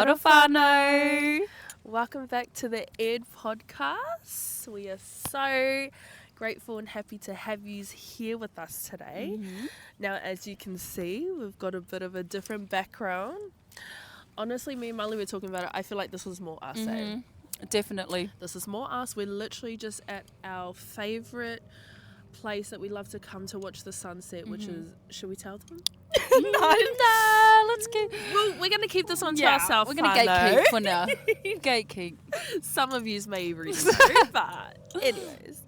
ora whānau. Welcome back to the Heir'd podcast. We are so grateful and happy to have you here with us today. Mm-hmm. Now, as you can see, we've got a bit of a different background. Honestly, me and Mylie were talking about it. I feel like this was more us. Definitely. This is more us. We're literally just at our favourite place that we love to come to watch the sunset, which is, should we tell them? No, let's keep. Well, we're going to keep this one to ourselves. We're going to gatekeep for now. Gatekeep. Some of yous may already know, but anyways.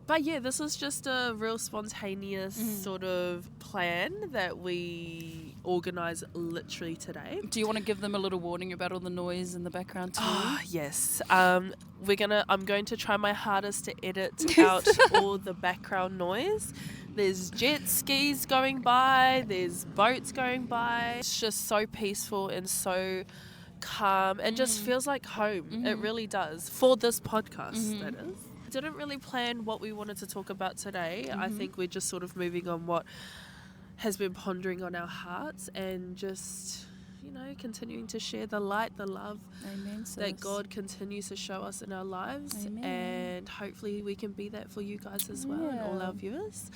But yeah, this is just a real spontaneous sort of plan that we organise literally today. Do you want to give them a little warning about all the noise in the background too? Oh, yes. I'm going to try my hardest to edit out all the background noise. There's jet skis going by, there's boats going by. It's just so peaceful and so calm and just feels like home. It really does. For this podcast, that is. Didn't really plan what we wanted to talk about today. I think we're just sort of moving on what has been pondering on our hearts and just, continuing to share the light, the love that God continues to show us in our lives. Amen. And hopefully we can be that for you guys as well and all our viewers.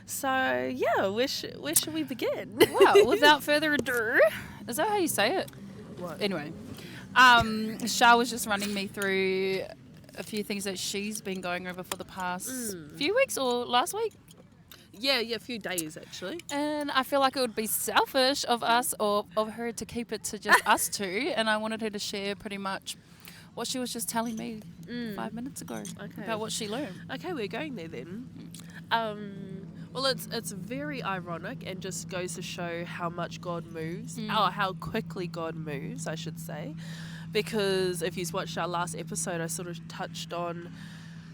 So, yeah, where should we begin? Well, without further ado, is that how you say it? What? Anyway, Char was just running me through a few things that she's been going over for the past few weeks or last week. Yeah, a few days actually. And I feel like it would be selfish of us or of her to keep it to just us two. And I wanted her to share pretty much what she was just telling me 5 minutes ago about what she learned. Okay, we're going there then. Well, it's very ironic and just goes to show how much God moves, or how quickly God moves, I should say. Because if you've watched our last episode, I sort of touched on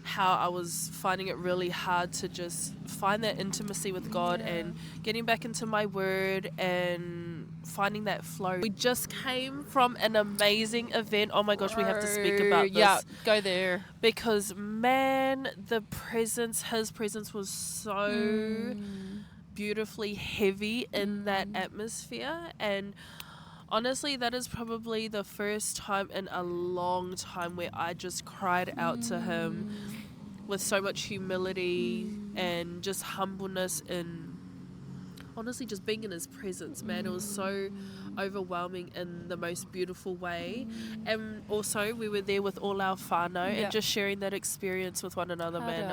how I was finding it really hard to just find that intimacy with God and getting back into my word and finding that flow. We just came from an amazing event. Oh my gosh, we have to speak about this. Yeah, go there. Because, man, his presence was so beautifully heavy in that atmosphere. And honestly, that is probably the first time in a long time where I just cried out to him with so much humility and just humbleness and honestly just being in his presence, man. It was so overwhelming in the most beautiful way. And also we were there with all our whānau and just sharing that experience with one another, man.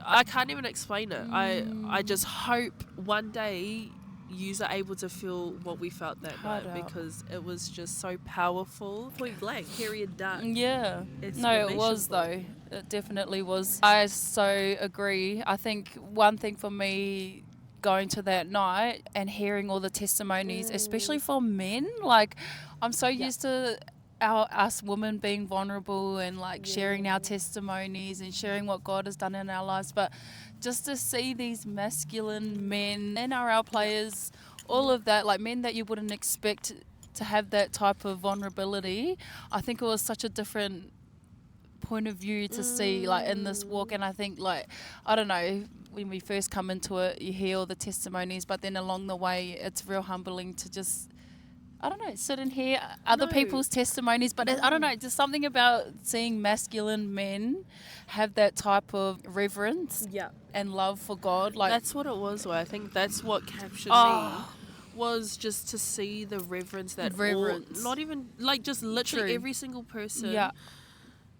I can't even explain it. I just hope one day yous are able to feel what we felt that night because it was just so powerful. Point blank, period, done. Yeah. No, it was though. It definitely was. I so agree. I think one thing for me going to that night and hearing all the testimonies, especially for men, like I'm so used to us women being vulnerable and like sharing our testimonies and sharing what God has done in our lives, but just to see these masculine men, NRL players, all of that, like men that you wouldn't expect to have that type of vulnerability, I think it was such a different point of view to see like in this walk. And I think like, I don't know, when we first come into it, you hear all the testimonies, but then along the way, it's real humbling to just, I don't know, sit and hear other people's testimonies, but I don't know, just something about seeing masculine men have that type of reverence and love for God. Like that's what it was. I think that's what captured me. Was just to see the reverence that not even like just literally every single person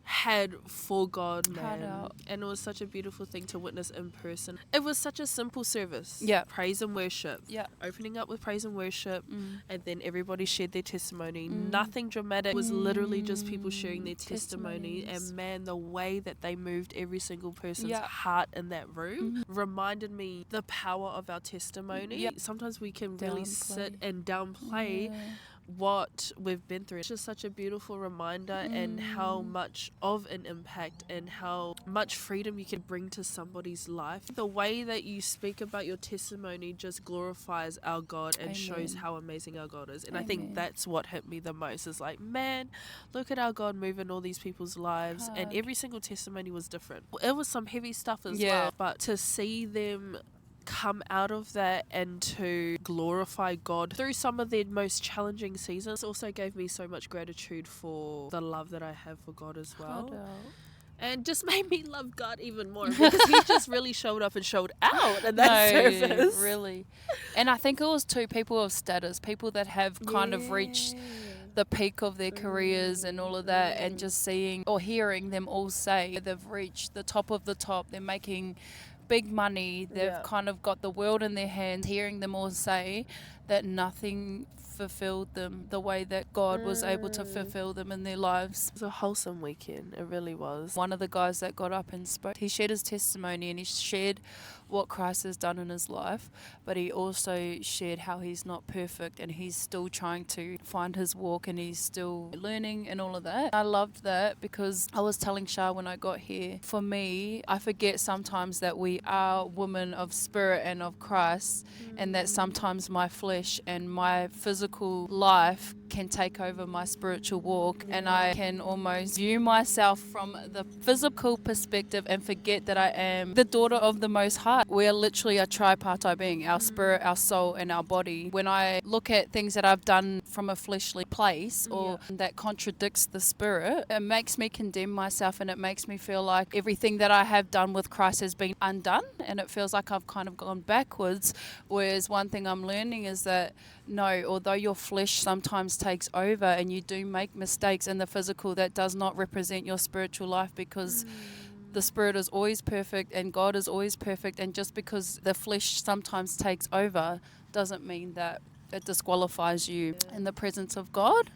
had for God, man. And it was such a beautiful thing to witness in person. It was such a simple service. Praise and worship. Opening up with praise and worship, and then everybody shared their testimony. Nothing dramatic. It was literally just people sharing their testimony. And man, the way that they moved every single person's heart in that room reminded me the power of our testimony. Sometimes we can really sit and downplay what we've been through. It's just such a beautiful reminder and how much of an impact and how much freedom you can bring to somebody's life. The way that you speak about your testimony just glorifies our God and shows how amazing our God is. And I think that's what hit me the most, is like, man, look at our God move in all these people's lives. And every single testimony was different. It was some heavy stuff as well, but to see them come out of that and to glorify God through some of their most challenging seasons also gave me so much gratitude for the love that I have for God as well. And just made me love God even more because he just really showed up and showed out in that service. Really. And I think it was too people of status, people that have kind of reached the peak of their careers and all of that, and just seeing or hearing them all say they've reached the top of the top, they're making big money, they've kind of got the world in their hands, hearing them all say that nothing fulfilled them the way that God was able to fulfill them in their lives. It was a wholesome weekend, it really was. One of the guys that got up and spoke, he shared his testimony and he shared what Christ has done in his life, but he also shared how he's not perfect and he's still trying to find his walk and he's still learning and all of that. I loved that because I was telling Char when I got here, for me, I forget sometimes that we are women of spirit and of Christ, and that sometimes my flesh and my physical life can take over my spiritual walk, and I can almost view myself from the physical perspective and forget that I am the daughter of the Most High. We are literally a tripartite being, our spirit, our soul, and our body. When I look at things that I've done from a fleshly place or that contradicts the spirit, it makes me condemn myself and it makes me feel like everything that I have done with Christ has been undone, and it feels like I've kind of gone backwards. Whereas one thing I'm learning is that no, although your flesh sometimes takes over and you do make mistakes in the physical, that does not represent your spiritual life, because the spirit is always perfect and God is always perfect, and just because the flesh sometimes takes over doesn't mean that it disqualifies you in the presence of God.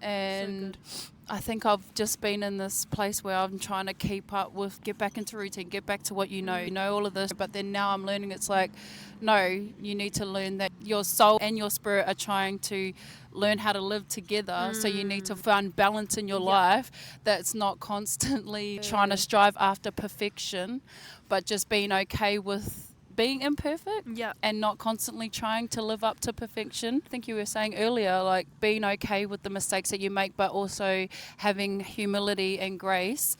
And so I think I've just been in this place where I'm trying to keep up with, get back into routine, get back to what you know all of this, but then now I'm learning it's like, no, you need to learn that your soul and your spirit are trying to learn how to live together. So you need to find balance in your life that's not constantly trying to strive after perfection, but just being okay with being imperfect and not constantly trying to live up to perfection. I think you were saying earlier, like being okay with the mistakes that you make, but also having humility and grace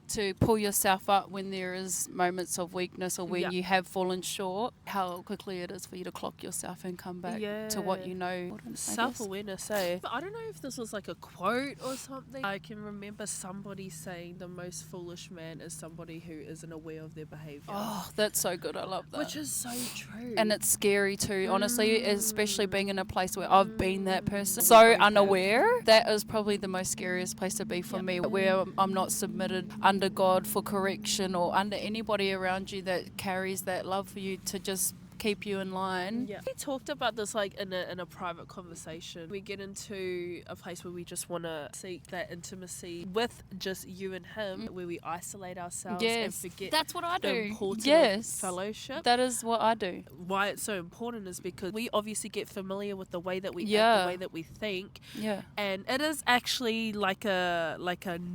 to pull yourself up when there is moments of weakness or when you have fallen short, how quickly it is for you to clock yourself and come back to what you know. Self-awareness, eh? But I don't know if this was like a quote or something. I can remember somebody saying the most foolish man is somebody who isn't aware of their behaviour. Oh, that's so good. I love that. Which is so true. And it's scary too, honestly, especially being in a place where I've been that person. So unaware. That is probably the most scariest place to be for me, where I'm not submitted under God for correction or under anybody around you that carries that love for you to just keep you in line. We talked about this like in a private conversation. We get into a place where we just want to seek that intimacy with just you and him, where we isolate ourselves and forget that's what I do. The importance of fellowship. That is what I do. Why it's so important is because we obviously get familiar with the way that we act, the way that we think, and it is actually like a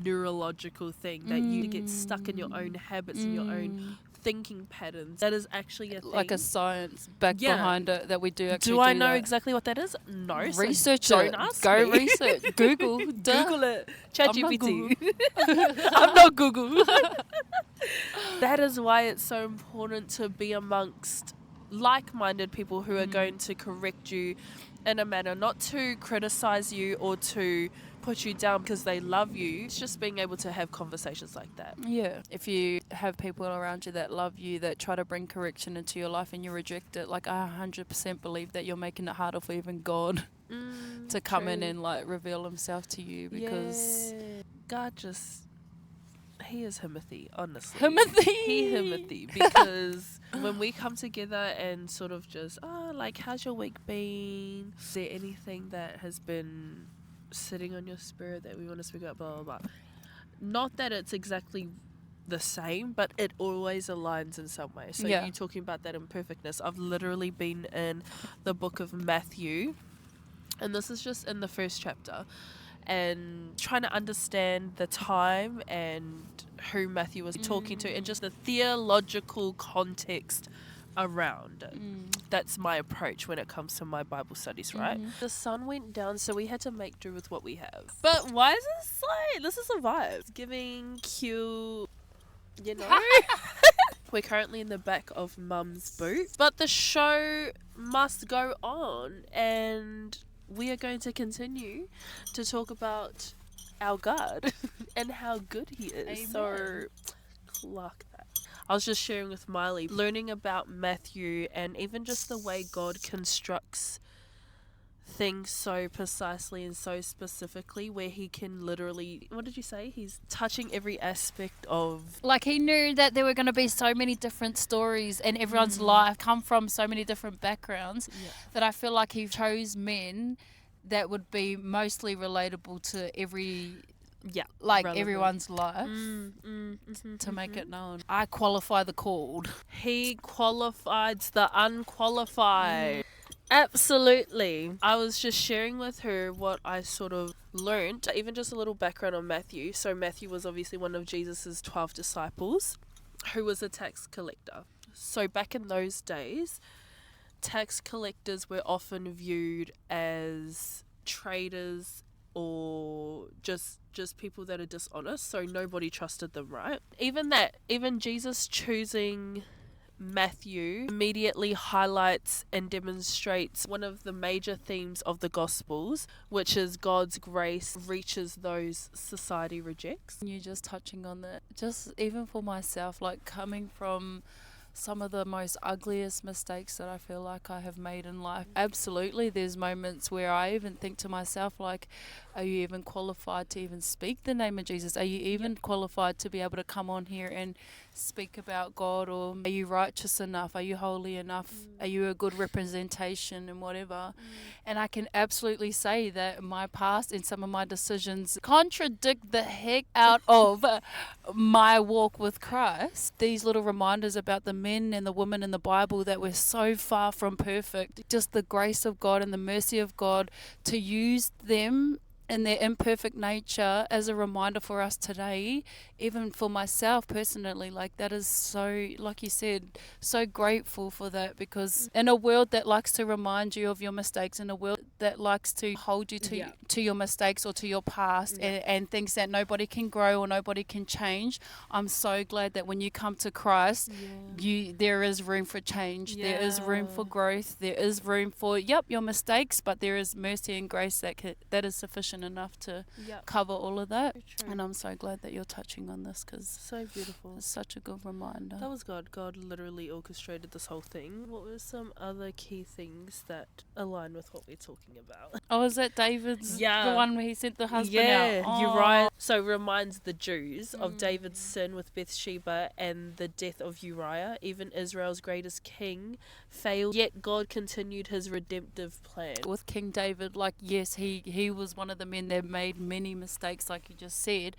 neurological thing that you get stuck in your own habits and your own thinking patterns. That is actually a thing. Like a science behind it that we do actually do. I know exactly what that is? No. Research so it. Don't ask Go me. Research. Google. Google it. ChatGPT. I'm not Google. That is why it's so important to be amongst like-minded people who are going to correct you in a manner, not to criticize you or to put you down because they love you. It's just being able to have conversations like that. Yeah. If you have people around you that love you, that try to bring correction into your life and you reject it, like I 100% believe that you're making it harder for even God to come in and like reveal himself to you, because God just, he is Himothy, honestly. Himothy, because when we come together and sort of just, like, how's your week been? Is there anything that has been sitting on your spirit that we want to speak about, blah, blah, blah. Not that it's exactly the same, but it always aligns in some way. So you talking about that imperfectness. I've literally been in the book of Matthew, and this is just in the first chapter, and trying to understand the time and who Matthew was talking to and just the theological context around it. That's my approach when it comes to my Bible studies, right? The sun went down, so we had to make do with what we have. But why is this like, this is a vibe. It's giving cute, you know? We're currently in the back of Mum's boot, but the show must go on, and we are going to continue to talk about our God and how good he is. Amen. So, clock that. I was just sharing with Mylie, learning about Matthew and even just the way God constructs things so precisely and so specifically, where he can literally, what did you say? He's touching every aspect of... Like, he knew that there were going to be so many different stories and everyone's life come from so many different backgrounds that I feel like he chose men that would be mostly relatable to everyone's life to make it known. I qualify the called. He qualified the unqualified. Absolutely. I was just sharing with her what I sort of learned, even just a little background on Matthew. So Matthew was obviously one of Jesus's 12 disciples who was a tax collector. So back in those days, tax collectors were often viewed as traitors or just people that are dishonest, so nobody trusted them, right? Even Jesus choosing Matthew immediately highlights and demonstrates one of the major themes of the Gospels, which is God's grace reaches those society rejects. You just touching on that, just even for myself, like coming from some of the most ugliest mistakes that I feel like I have made in life. Absolutely, there's moments where I even think to myself, like, are you even qualified to even speak the name of Jesus? Are you even qualified to be able to come on here and speak about God? Or are you righteous enough? Are you holy enough? Are you a good representation and whatever? And I can absolutely say that my past and some of my decisions contradict the heck out of my walk with Christ. These little reminders about the men and the women in the Bible that were so far from perfect. Just the grace of God and the mercy of God to use them in their imperfect nature as a reminder for us today, even for myself personally. Like, that is so, like you said, so grateful for that, because in a world that likes to remind you of your mistakes, in a world that likes to hold you to your mistakes or to your past and thinks that nobody can grow or nobody can change, I'm so glad that when you come to Christ, there is room for change. There is room for growth. There is room for your mistakes, but there is mercy and grace that is sufficient enough to cover all of that. And I'm so glad that you're touching on this, because so beautiful. It's such a good reminder. That was God. God literally orchestrated this whole thing. What were some other key things that align with what we're talking about? Oh, is that David's the one where he sent the husband out? Uriah. So reminds the Jews of David's sin with Bathsheba and the death of Uriah. Even Israel's greatest king failed, yet God continued his redemptive plan. With King David, like, yes, he was one of the men that made many mistakes, like you just said,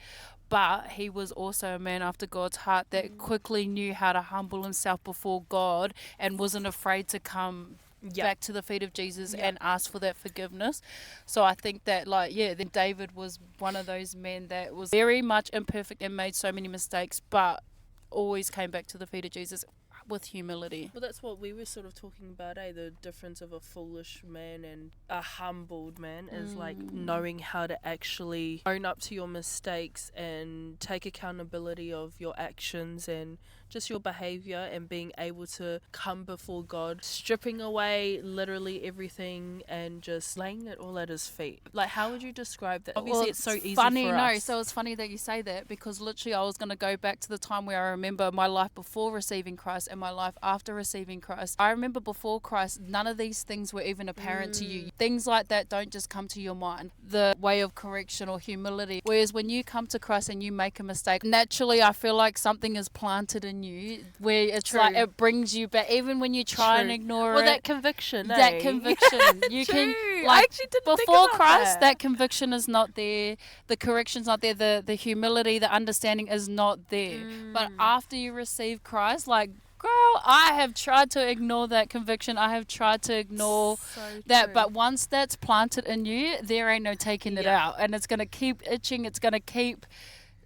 but he was also a man after God's heart that quickly knew how to humble himself before God and wasn't afraid to come back to the feet of Jesus and ask for that forgiveness. So I think that, then David was one of those men that was very much imperfect and made so many mistakes, but always came back to the feet of Jesus with humility. Well, that's what we were sort of talking about, the difference of a foolish man and a humbled man is like knowing how to actually own up to your mistakes and take accountability of your actions and just your behavior, and being able to come before God, stripping away literally everything and just laying it all at his feet. Like, how would you describe that? Obviously, it's so easy for us. So it's funny that you say that, because literally I was going to go back to the time where I remember my life before receiving Christ and my life after receiving Christ. I remember before Christ, none of these things were even apparent to you. Things like that don't just come to your mind. The way of correction or humility. Whereas when you come to Christ and you make a mistake, naturally I feel like something is planted in you where it's like it brings you back, even when you try and ignore it. Well, that conviction. That conviction. You can, I actually didn't think before about Christ, that conviction is not there. The correction's not there. The humility, the understanding is not there. But after you receive Christ, like, girl, I have tried to ignore that conviction. I have tried to ignore that. But once that's planted in you, there ain't no taking it out. And it's going to keep itching. It's going to keep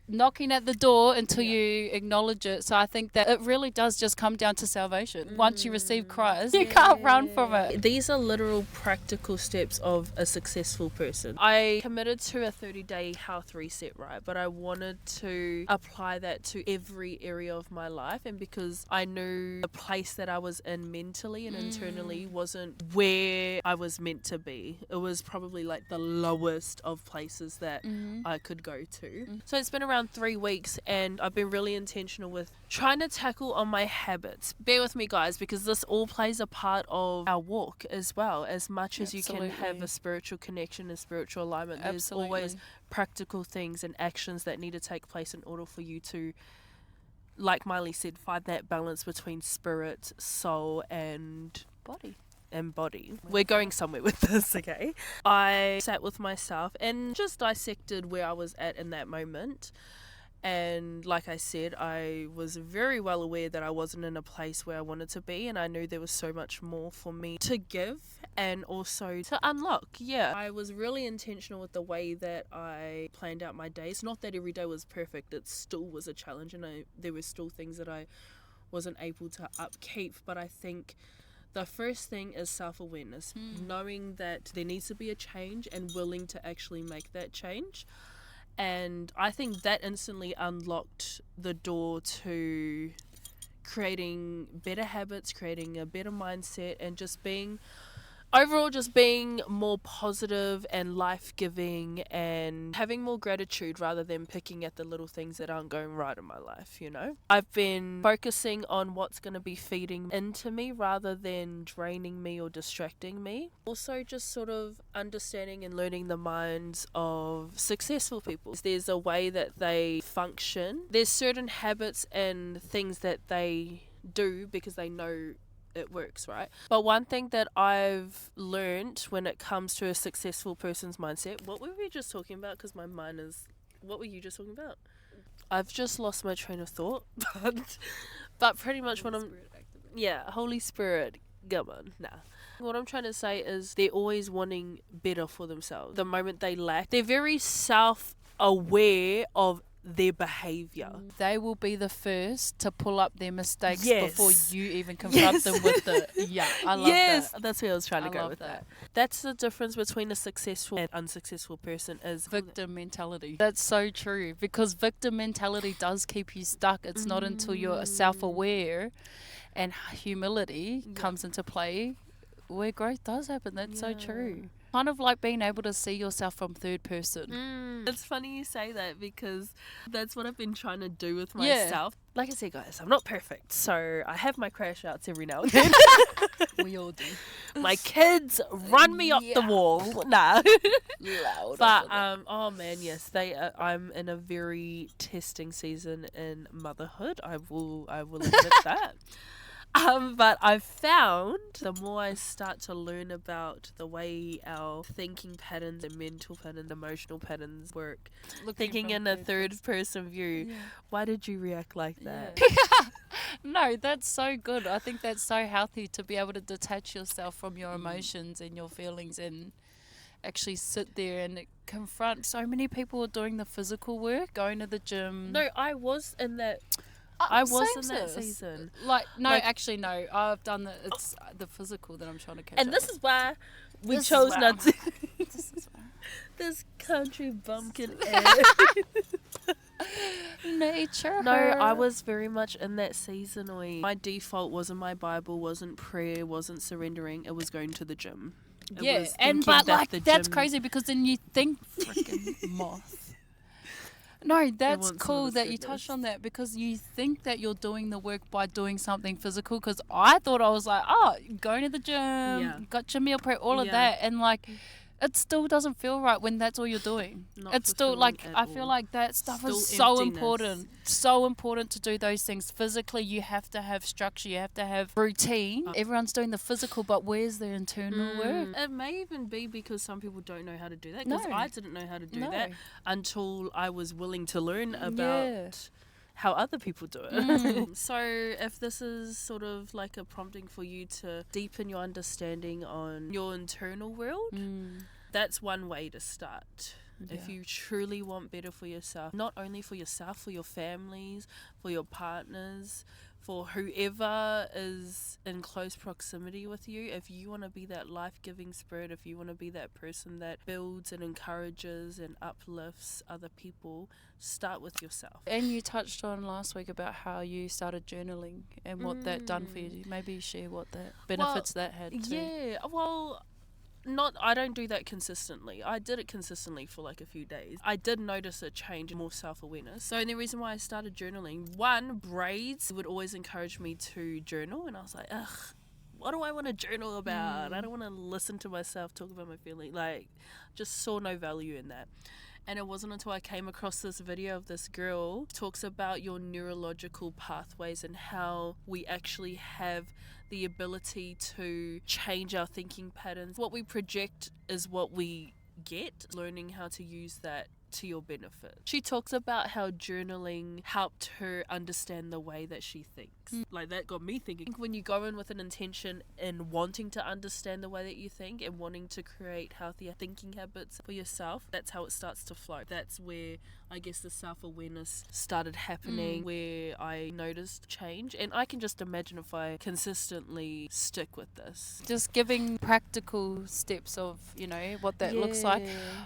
knocking at the door until you acknowledge it. So I think that it really does just come down to salvation. Once you receive Christ, you can't run from it. These are literal practical steps of a successful person. I committed to a 30-day health reset, right? But I wanted to apply that to every area of my life, and because I knew the place that I was in mentally and internally wasn't where I was meant to be. It was probably like the lowest of places that I could go to. So it's been around 3 weeks, and I've been really intentional with trying to tackle on my habits. Bear with me, guys, because this all plays a part of our walk as well. As much as you can have a spiritual connection and spiritual alignment, there's always practical things and actions that need to take place in order for you to, like Mylie said, find that balance between spirit, soul, and body. We're going somewhere with this, okay? I sat with myself and just dissected where I was at in that moment. And like I said, I was very well aware that I wasn't in a place where I wanted to be, and I knew there was so much more for me to give and also to unlock. Yeah, I was really intentional with the way that I planned out my days. Not that every day was perfect, it still was a challenge, and there were still things that I wasn't able to upkeep, but I think the first thing is self-awareness, knowing that there needs to be a change and willing to actually make that change. And I think that instantly unlocked the door to creating better habits, creating a better mindset, and just being more positive and life-giving and having more gratitude rather than picking at the little things that aren't going right in my life, you know? I've been focusing on what's going to be feeding into me rather than draining me or distracting me. Also just sort of understanding and learning the minds of successful people. There's a way that they function. There's certain habits and things that they do because they know it works, right? But one thing that I've learned when it comes to a successful person's mindset, what were we just talking about? Because my mind is, what were you just talking about? I've just lost my train of thought, but pretty much what I'm, Holy Spirit, come on, nah. What I'm trying to say is they're always wanting better for themselves. The moment they lack, they're very self-aware of their behaviour. They will be the first to pull up their mistakes before you even confront them with it. Yeah, I love that. That's where I was trying to go with that. That's the difference between a successful and unsuccessful person is victim mentality. That's so true, because victim mentality does keep you stuck. It's not until you're self-aware and humility comes into play where growth does happen. That's so true. Kind of like being able to see yourself from third person. It's funny you say that because that's what I've been trying to do with myself. Like I said, guys, I'm not perfect, so I have my crash outs every now and then. We all do. My kids run me off the wall. Nah. Loud. But oh man, yes, I'm in a very testing season in motherhood. I will admit that. But I've found the more I start to learn about the way our thinking patterns and mental patterns, emotional patterns work, thinking in a third person view, why did you react like that? No, that's so good. I think that's so healthy to be able to detach yourself from your emotions and your feelings and actually sit there and confront. So many people are doing the physical work, going to the gym. No, I was in that... I was in that season. Actually, no. I've done it's the physical that I'm trying to catch up. And this is why we chose not to. This country bumpkin nature. No, I was very much in that season where my default wasn't my Bible, wasn't prayer, wasn't surrendering. It was going to the gym. That's crazy because then you think freaking moth. No, that's cool that you touched on that because you think that you're doing the work by doing something physical, because I thought I was like, going to the gym, got your meal prep, all of that, and like it still doesn't feel right when that's all you're doing. It's still like, I feel like that stuff is so important. So important to do those things. Physically, you have to have structure, you have to have routine. Everyone's doing the physical, but where's the internal work? It may even be because some people don't know how to do that, because I didn't know how to do that until I was willing to learn about how other people do it. So if this is sort of like a prompting for you to deepen your understanding on your internal world, that's one way to start. If you truly want better for yourself, not only for yourself, for your families, for your partners, for whoever is in close proximity with you, if you want to be that life-giving spirit, if you want to be that person that builds and encourages and uplifts other people, start with yourself. And you touched on last week about how you started journaling and what that done for you. Maybe share what the benefits that had too. Yeah, I don't do that consistently. I did it consistently for like a few days. I did notice a change, more self-awareness. So the reason why I started journaling, one, braids would always encourage me to journal, and I was like, ugh, what do I want to journal about? I don't want to listen to myself talk about my feelings. Like, just saw no value in that. And it wasn't until I came across this video of this girl talks about your neurological pathways and how we actually have the ability to change our thinking patterns. What we project is what we get, learning how to use that to your benefit. She talks about how journaling helped her understand the way that she thinks. Like, that got me thinking. When you go in with an intention in wanting to understand the way that you think and wanting to create healthier thinking habits for yourself, that's how it starts to flow. That's where I guess the self-awareness started happening, where I noticed change. And I can just imagine if I consistently stick with this. Just giving practical steps of, what that looks like.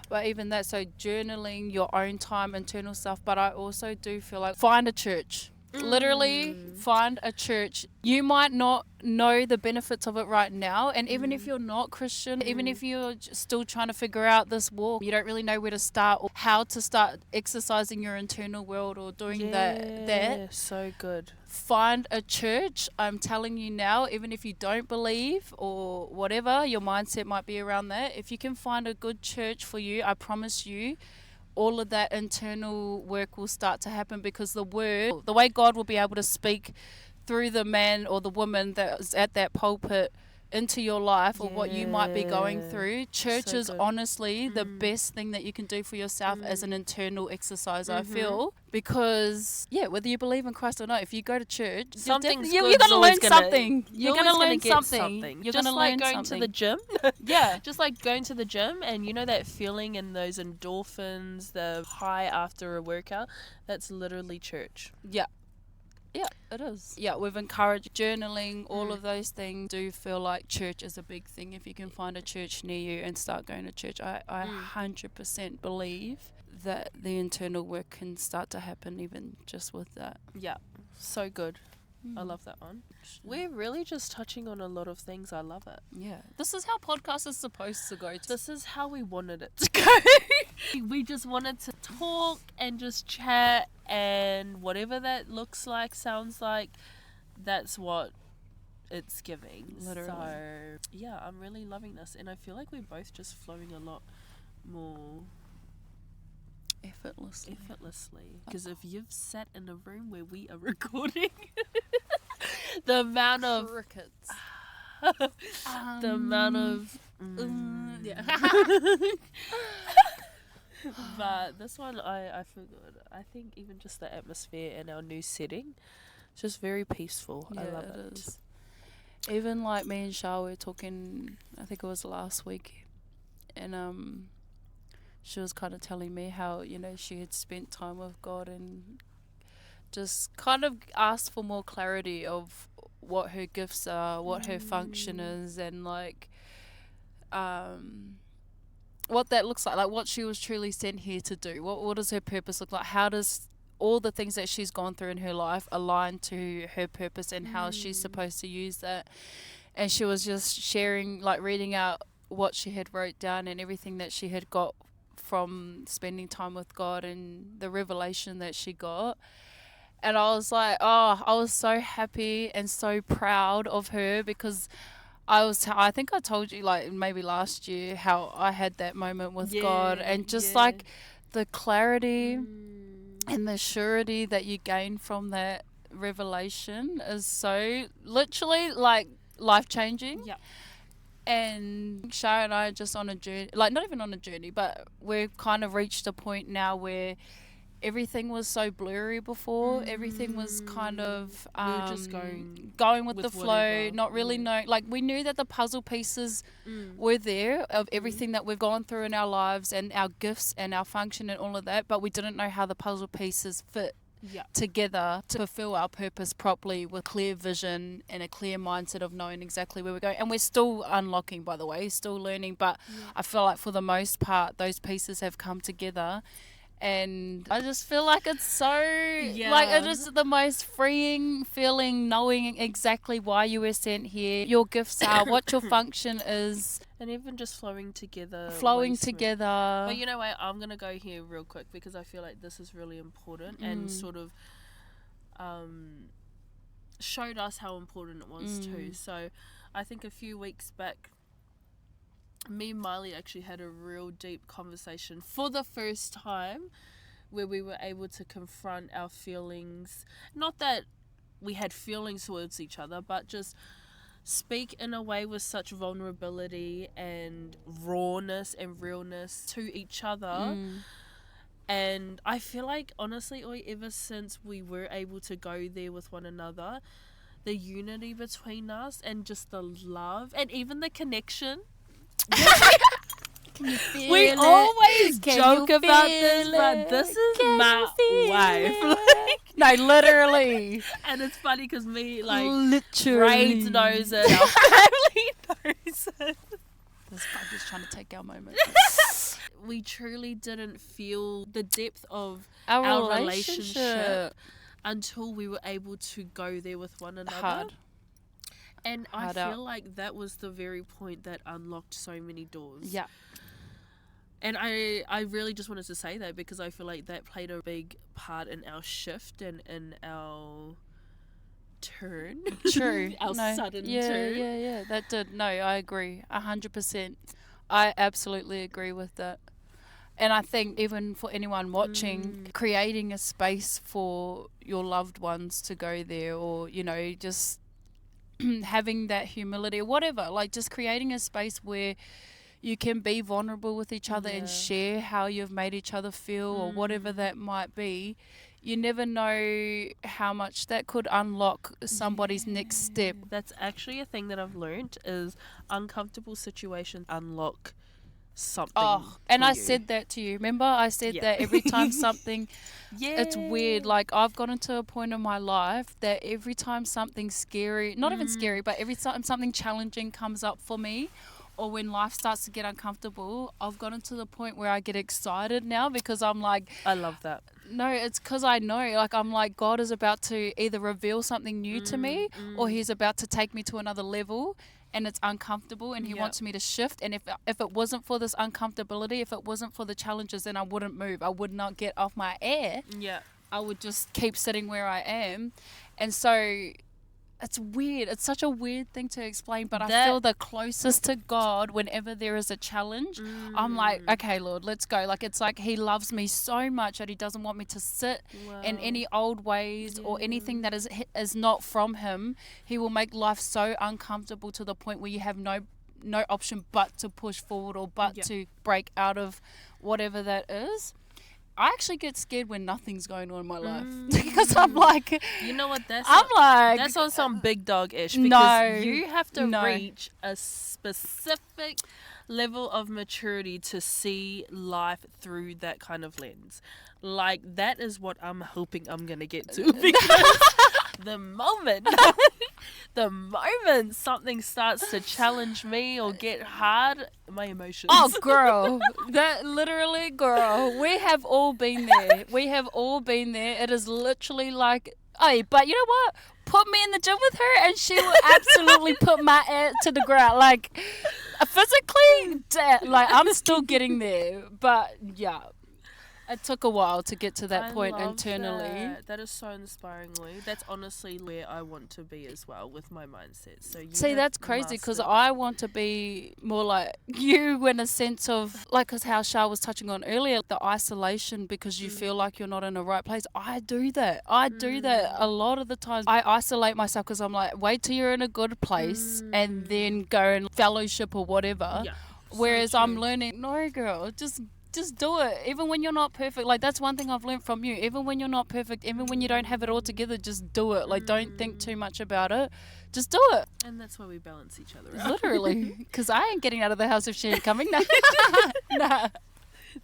But even that, so journaling, your own time, internal stuff. But I also do feel like find a church. Literally find a church. You might not know the benefits of it right now, and even if you're not Christian, even if you're still trying to figure out this walk, you don't really know where to start or how to start exercising your internal world or doing that. So good. Find a church. I'm telling you now, even if you don't believe or whatever your mindset might be around that, if you can find a good church for you, I promise you all of that internal work will start to happen, because the way God will be able to speak through the man or the woman that's at that pulpit into your life or what you might be going through. Church is honestly the best thing that you can do for yourself as an internal exercise, I feel. Because, whether you believe in Christ or not, if you go to church, you're going to learn something. You're going to learn something. You're going to learn going something. to the gym. Just like going to the gym, and you know that feeling and those endorphins, the high after a workout, that's literally church. Yeah, it is. Yeah, we've encouraged journaling, all of those things. Do feel like church is a big thing. If you can find a church near you and start going to church, I 100% believe that the internal work can start to happen even just with that. Yeah, so good. I love that one. We're really just touching on a lot of things. I love it. Yeah. This is how podcasts are supposed to go. This is how we wanted it to go. We just wanted to talk and just chat, and whatever that looks like, sounds like, that's what it's giving. Literally. So, yeah, I'm really loving this. And I feel like we're both just flowing a lot more effortlessly. Because if you've sat in a room where we are recording, the amount of crickets, the amount of but this one I feel good. I think even just the atmosphere and our new setting, it's just very peaceful. I love it. Is. Even like me and Char were talking, I think it was last week, and she was kind of telling me how, she had spent time with God and just kind of asked for more clarity of what her gifts are, what her function is, and like what that looks like what she was truly sent here to do. What does her purpose look like? How does all the things that she's gone through in her life align to her purpose, and how she's supposed to use that? And she was just sharing, like reading out what she had wrote down and everything that she had got from spending time with God and the revelation that she got. And I was like, I was so happy and so proud of her, because I think I told you like maybe last year how I had that moment with God, and just like the clarity and the surety that you gain from that revelation is so literally like life-changing. Yeah. And Char and I are just on a journey, like not even on a journey, but we've kind of reached a point now where everything was so blurry before. Everything was kind of we were just going with the flow, whatever. not really knowing. Like, we knew that the puzzle pieces were there of everything that we've gone through in our lives and our gifts and our function and all of that, but we didn't know how the puzzle pieces fit together to fulfill our purpose properly with clear vision and a clear mindset of knowing exactly where we're going. And we're still unlocking, by the way, still learning, but I feel like for the most part those pieces have come together. And I just feel like it's so, like, it is the most freeing feeling, knowing exactly why you were sent here, your gifts are, what your function is. And even just flowing together. But you know what, I'm going to go here real quick because I feel like this is really important and sort of showed us how important it was too. So I think a few weeks back, me and Mylie actually had a real deep conversation for the first time where we were able to confront our feelings. Not that we had feelings towards each other, but just speak in a way with such vulnerability and rawness and realness to each other. And I feel like, honestly, ever since we were able to go there with one another, the unity between us and just the love and even the connection. We always joke about this, but this is my wife. No, literally. And it's funny because me, like, literally, Raids knows it, our family knows it. This buggy's trying to take our moment. We truly didn't feel the depth of our relationship until we were able to go there with one another. And I feel like that was the very point that unlocked so many doors. Yeah. And I really just wanted to say that because I feel like that played a big part in our shift and in our turn. True. Our sudden turn. Yeah. That did. No, I agree. 100%. I absolutely agree with that. And I think even for anyone watching, creating a space for your loved ones to go there, or, you know, just having that humility or whatever, like just creating a space where you can be vulnerable with each other and share how you've made each other feel or whatever that might be. You never know how much that could unlock somebody's next step. That's actually a thing that I've learned is uncomfortable situations unlock something. And I said that to you. Remember, I said that every time something, it's weird. Like, I've gotten to a point in my life that every time something scary, not even scary, but every time something challenging comes up for me, or when life starts to get uncomfortable, I've gotten to the point where I get excited now because I'm like, I love that. No, it's because I know, like, I'm like, God is about to either reveal something new to me or he's about to take me to another level. And it's uncomfortable and he wants me to shift. And if it wasn't for this uncomfortability, if it wasn't for the challenges, then I wouldn't move. I would not get off my air. Yeah. I would just keep sitting where I am. And so it's weird. It's such a weird thing to explain, but I feel the closest to God whenever there is a challenge. I'm like, okay, Lord, let's go. Like, it's like he loves me so much that he doesn't want me to sit in any old ways or anything that is not from him. He will make life so uncomfortable to the point where you have no option but to push forward or to break out of whatever that is. I actually get scared when nothing's going on in my life because I'm like, you know what? That's on some big dog ish because you have to reach a specific level of maturity to see life through that kind of lens. Like, that is what I'm hoping I'm gonna get to because the moment something starts to challenge me or get hard, my emotions. Oh, girl. That literally, girl. We have all been there. It is literally like, hey, but you know what? Put me in the gym with her and she will absolutely put my ass to the ground. Like, physically, like, I'm still getting there. But, yeah. It took a while to get to that point internally. That is so inspiringly. That's honestly where I want to be as well with my mindset. So see, that's crazy because I want to be more like you in a sense of, like, because how Char was touching on earlier, the isolation because you feel like you're not in the right place. I do that. A lot of the times. I isolate myself because I'm like, wait till you're in a good place and then go and fellowship or whatever. Yeah, whereas I'm learning, no, girl, just just do it. Even when you're not perfect. Like, that's one thing I've learned from you. Even when you're not perfect, even when you don't have it all together, just do it. Like, don't think too much about it. Just do it. And that's why we balance each other out. Literally. Because I ain't getting out of the house if she ain't coming. Nah.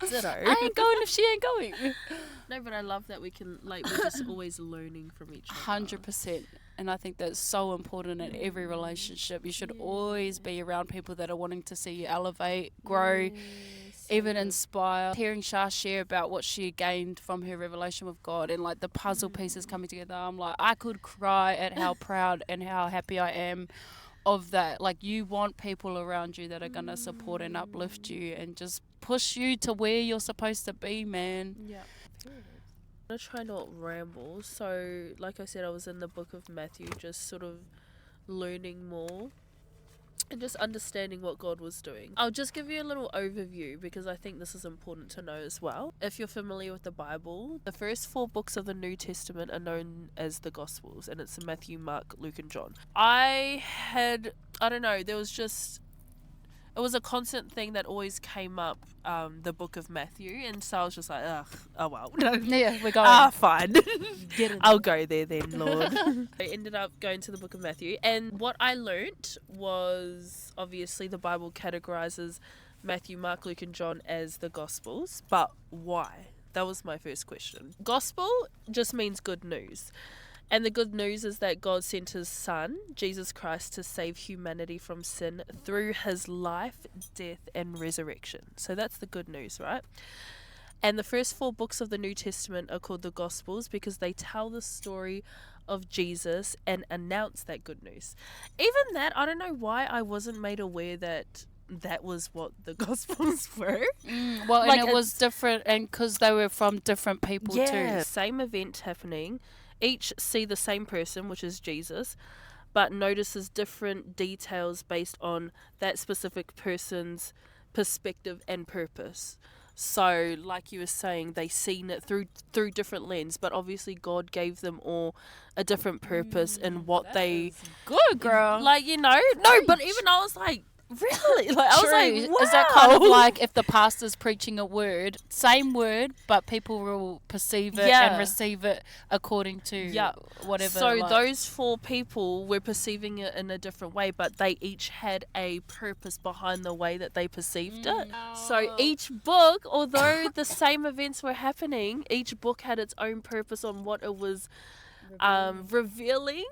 Ditto. I ain't going if she ain't going. No, but I love that we can, like, we're just always learning from each other. 100%. And I think that's so important in every relationship. You should always be around people that are wanting to see you elevate, grow, even inspire. Hearing Char share about what she gained from her revelation with God and like the puzzle pieces coming together, I'm like, I could cry at how proud and how happy I am of that. Like, you want people around you that are going to support and uplift you and just push you to where you're supposed to be, man. Yeah. I'm going to try not ramble. So, like I said, I was in the book of Matthew, just sort of learning more and just understanding what God was doing. I'll just give you a little overview because I think this is important to know as well. If you're familiar with the Bible, the first 4 books of the New Testament are known as the Gospels, and it's Matthew, Mark, Luke, and John. It was a constant thing that always came up, the book of Matthew, and so I was just like, ugh, oh well. Yeah, we're going. Fine. I'll go there then, Lord. I ended up going to the book of Matthew, and what I learnt was, obviously the Bible categorizes Matthew, Mark, Luke, and John as the Gospels, but why? That was my first question. Gospel just means good news. And the good news is that God sent his son, Jesus Christ, to save humanity from sin through his life, death, and resurrection. So that's the good news, right? And the first 4 books of the New Testament are called the Gospels because they tell the story of Jesus and announce that good news. Even that, I don't know why I wasn't made aware that was what the Gospels were. Well, like, and it was different, and because they were from different people too. Same event happening. Each see the same person, which is Jesus, but notices different details based on that specific person's perspective and purpose. So, like you were saying, they seen it through different lens, but obviously God gave them all a different purpose in what they... Good, girl. Like, you know, no, but even I was like, really? Like, I was like, wow. Is that kind of like if the pastor's preaching a word, same word, but people will perceive it and receive it according to whatever. So those 4 people were perceiving it in a different way, but they each had a purpose behind the way that they perceived it. So each book, although the same events were happening, each book had its own purpose on what it was revealing.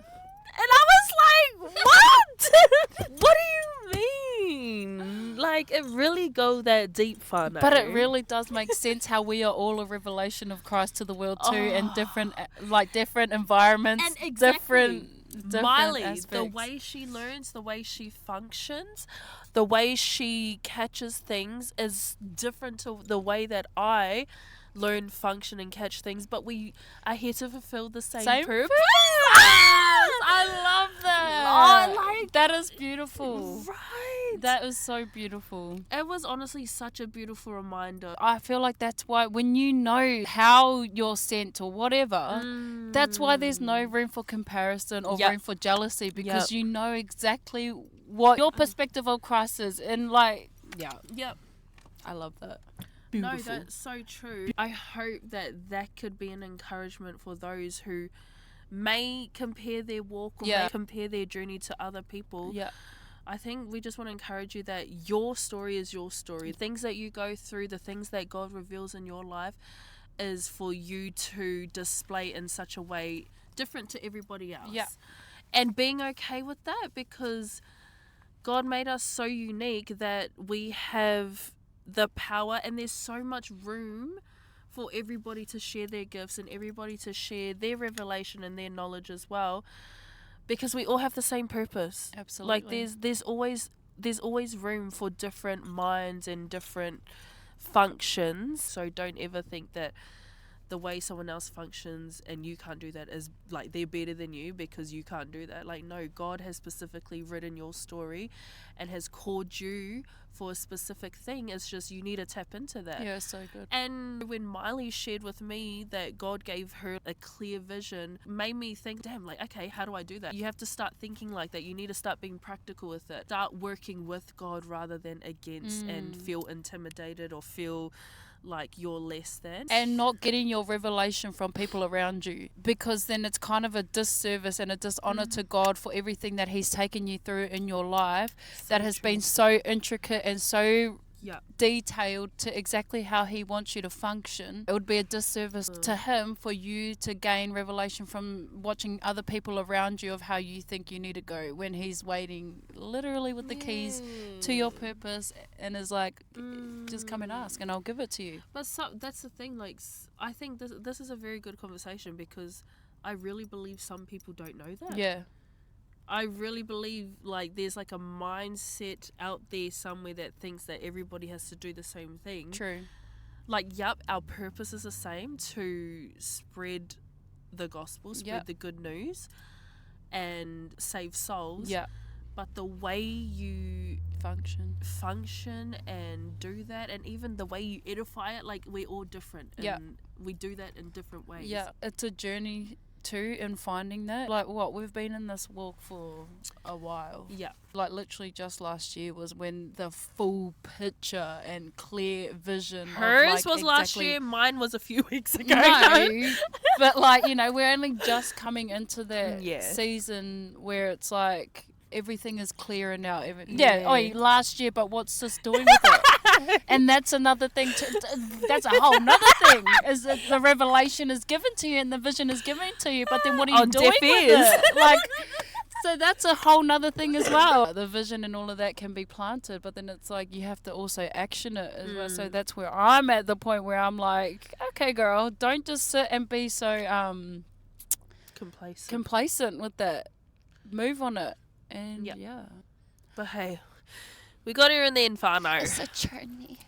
And I was like, what? What do you mean? Like, it really go that deep, fun. But it really does make sense how we are all a revelation of Christ to the world too, in different environments, and exactly. different Mylie, aspects. the way she learns, the way she functions, the way she catches things is different to the way that I learn, function, and catch things, but we are here to fulfill the same purpose. I love that. Oh, like, that is beautiful. Right. That is so beautiful. It was honestly such a beautiful reminder. I feel like that's why when you know how you're sent or whatever, that's why there's no room for comparison or room for jealousy, because you know exactly what your perspective of Christ is. And like, I love that. Beautiful. No, that's so true. I hope that could be an encouragement for those who may compare their walk or may compare their journey to other people. Yeah. I think we just want to encourage you that your story is your story. The things that you go through, the things that God reveals in your life is for you to display in such a way different to everybody else. Yeah. And being okay with that, because God made us so unique that we have the power, and there's so much room for everybody to share their gifts and everybody to share their revelation and their knowledge as well, because we all have the same purpose. Absolutely. Like there's always room for different minds and different functions. So don't ever think that the way someone else functions and you can't do that is like they're better than you because you can't do that. Like, no, God has specifically written your story and has called you for a specific thing. It's just you need to tap into that. Yeah, so good. And when Mylie shared with me that God gave her a clear vision, made me think, damn, like, okay, how do I do that? You have to start thinking like that. You need to start being practical with it. Start working with God rather than against and feel intimidated or feel like you're less than. And not getting your revelation from people around you, because then it's kind of a disservice and a dishonor to God for everything that he's taken you through in your life that has been so intricate and so detailed to exactly how he wants you to function. It would be a disservice to him for you to gain revelation from watching other people around you of how you think you need to go, when he's waiting literally with the keys to your purpose and is like, just come and ask and I'll give it to you. But that's the thing, like, I think this is a very good conversation, because I really believe some people don't know that. Yeah. I really believe, like, there's like a mindset out there somewhere that thinks that everybody has to do the same thing. True. Like, our purpose is the same, to spread the gospel, spread the good news and save souls. Yeah. But the way you function and do that, and even the way you edify it, like, we're all different. And we do that in different ways. Yeah, it's a journey too in finding that. Like, we've been in this walk for a while. Yeah. Like, literally just last year was when the full picture and clear vision Hers was last year, mine was a few weeks ago. No, but like, we're only just coming into that season where it's like everything is clearer now. Last year, but what's this doing with it? And that's another thing. That's a whole nother thing. Is that the revelation is given to you and the vision is given to you, but then what are you doing with it? Like, so that's a whole nother thing as well. The vision and all of that can be planted, but then it's like you have to also action it as well. So that's where I'm at the point where I'm like, okay, girl, don't just sit and be so complacent with that. Move on it. And But hey, we got here in the inferno. It's a journey.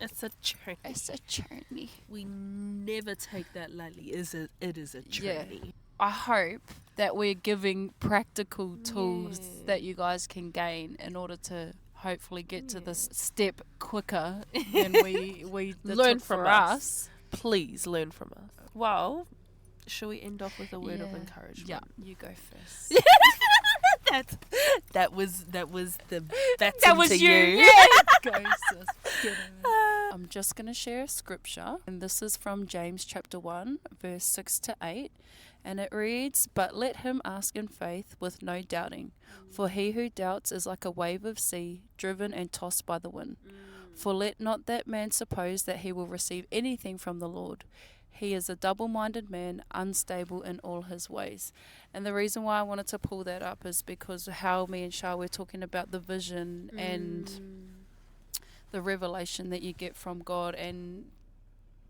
We never take that lightly. It is a journey. Yeah. I hope that we're giving practical tools that you guys can gain in order to hopefully get to this step quicker than we learn from us. Please learn from us. Well, shall we end off with a word of encouragement? Yeah, you go first. That was you. Yeah. Go, sis. I'm just going to share a scripture, and this is from James chapter 1, verse 6 to 8, and it reads, "But let him ask in faith with no doubting, for he who doubts is like a wave of sea, driven and tossed by the wind. For let not that man suppose that he will receive anything from the Lord. He is a double-minded man, unstable in all his ways." And the reason why I wanted to pull that up is because how me and Char were talking about the vision and the revelation that you get from God and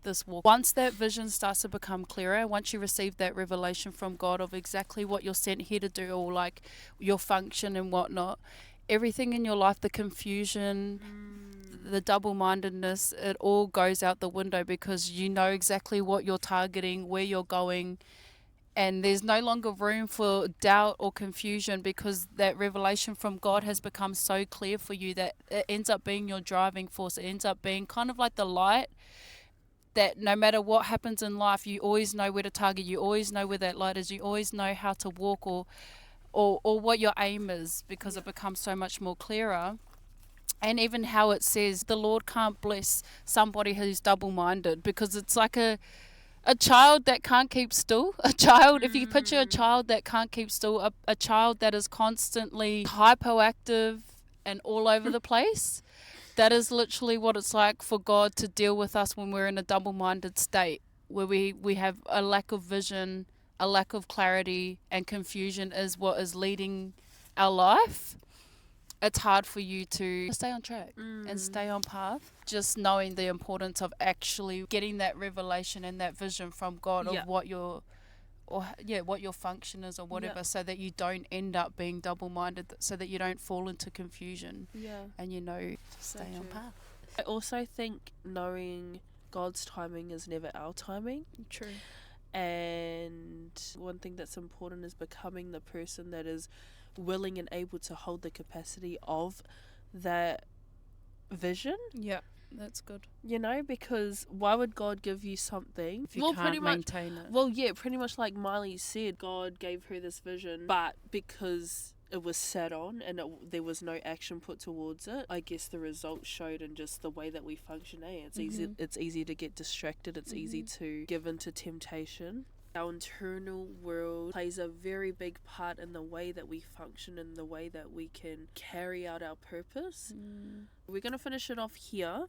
this walk. Once that vision starts to become clearer, once you receive that revelation from God of exactly what you're sent here to do, or like your function and whatnot, everything in your life, the confusion, the double-mindedness, it all goes out the window, because you know exactly what you're targeting, where you're going, and there's no longer room for doubt or confusion, because that revelation from God has become so clear for you that it ends up being your driving force. It ends up being kind of like the light that no matter what happens in life, you always know where to target, you always know where that light is, you always know how to walk or what your aim is, because it becomes so much more clearer. And even how it says the Lord can't bless somebody who's double-minded, because it's like a child that can't keep still. A child, if you picture a child that can't keep still, a child that is constantly hyperactive and all over the place, that is literally what it's like for God to deal with us when we're in a double-minded state, where we have a lack of vision, a lack of clarity, and confusion is what is leading our life. It's hard for you to stay on track and stay on path. Just knowing the importance of actually getting that revelation and that vision from God of what your function is or whatever, so that you don't end up being double-minded, so that you don't fall into confusion. And stay on path. I also think knowing God's timing is never our timing. True. And one thing that's important is becoming the person that is willing and able to hold the capacity of that vision. Yeah, that's good. Because why would God give you something if you can't maintain it? Well, yeah, pretty much like Mylie said, God gave her this vision, but because it was sat on and there was no action put towards it, I guess the results showed in just the way that we function. It's easy to get distracted. It's easy to give into temptation. Our internal world plays a very big part in the way that we function and the way that we can carry out our purpose. We're going to finish it off here.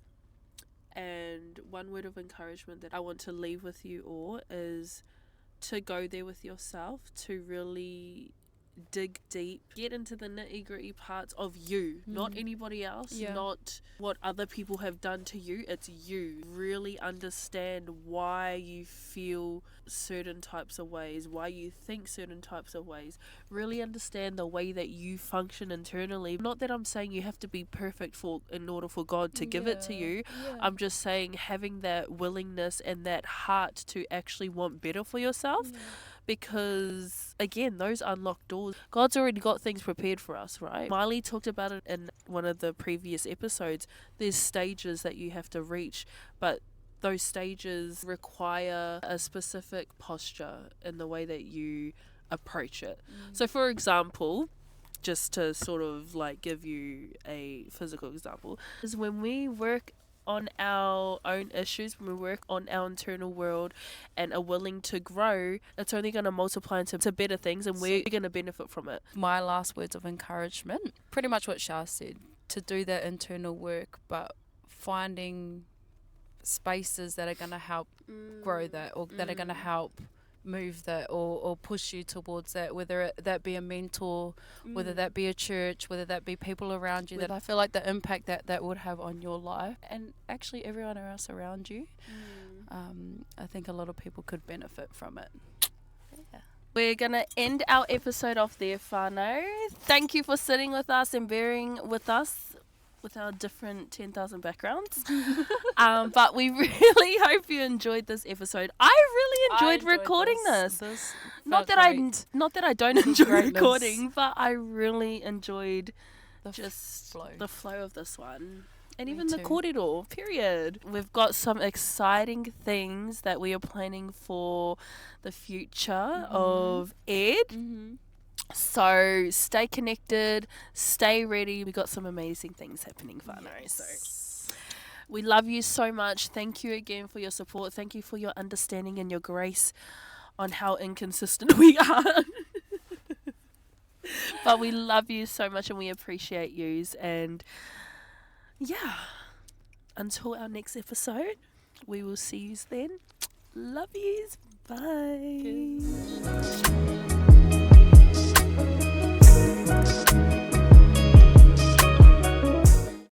And one word of encouragement that I want to leave with you all is to go there with yourself, to really dig deep, get into the nitty-gritty parts of you, not anybody else, not what other people have done to you. It's you. Really understand why you feel certain types of ways, why you think certain types of ways. Really understand the way that you function internally. Not that I'm saying you have to be perfect in order for God to give it to you. I'm just saying having that willingness and that heart to actually want better for yourself. Because, again, those unlocked doors, God's already got things prepared for us, right? Mylie talked about it in one of the previous episodes. There's stages that you have to reach, but those stages require a specific posture in the way that you approach it. So, for example, just to sort of like give you a physical example, is when we work on our own issues, when we work on our internal world and are willing to grow, it's only going to multiply into better things, and we're going to benefit from it. My last words of encouragement, pretty much what Char said, to do that internal work, but finding spaces that are going to help grow that, or that are going to help move that, or push you towards that, whether that be a mentor, whether that be a church, whether that be people around you, that I feel like the impact that would have on your life and actually everyone else around you, I think a lot of people could benefit from it. We're going to end our episode off there, whānau. Thank you for sitting with us and bearing with us with our different 10,000 backgrounds. But we really hope you enjoyed this episode. I really enjoyed recording this. Not that I don't enjoy recording, but I really enjoyed the flow of this one. And even the corridor, period. We've got some exciting things that we are planning for the future of Heir'd. So stay connected, stay ready. We got some amazing things happening, whānau. So we love you so much. Thank you again for your support. Thank you for your understanding and your grace on how inconsistent we are. But we love you so much and we appreciate yous. And yeah, until our next episode, we will see yous then. Love yous. Bye. Good.